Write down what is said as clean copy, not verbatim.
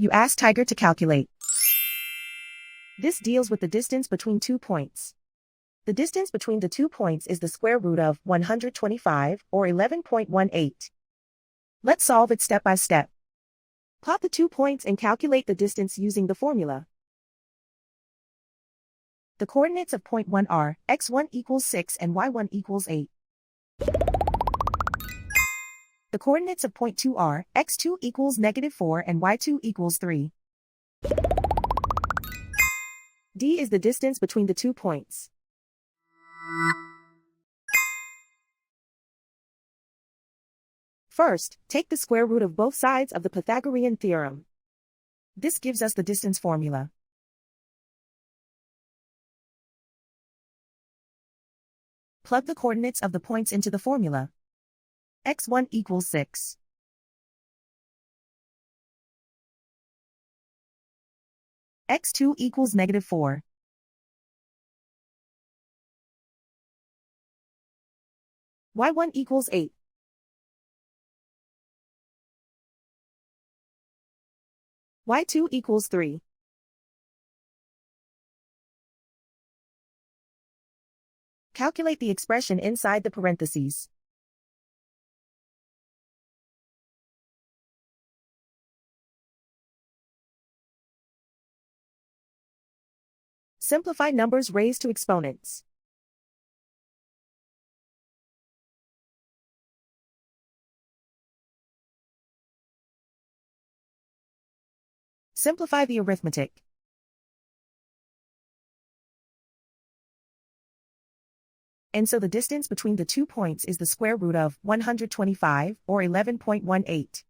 You ask Tiger to calculate. This deals with the distance between 2 points. The distance between the 2 points is the square root of 125, or 11.18. Let's solve it step by step. Plot the 2 points and calculate the distance using the formula. The coordinates of point 1 are x1 equals 6 and y1 equals 8. The coordinates of point 2 are x2 equals -4 and y2 equals 3. D is the distance between the 2 points. First, take the square root of both sides of the Pythagorean theorem. This gives us the distance formula. Plug the coordinates of the points into the formula. x1 equals 6. x2 equals -4. y1 equals 8. y2 equals 3. Calculate the expression inside the parentheses. Simplify numbers raised to exponents. Simplify the arithmetic. And so the distance between the 2 points is the square root of 125, or 11.18.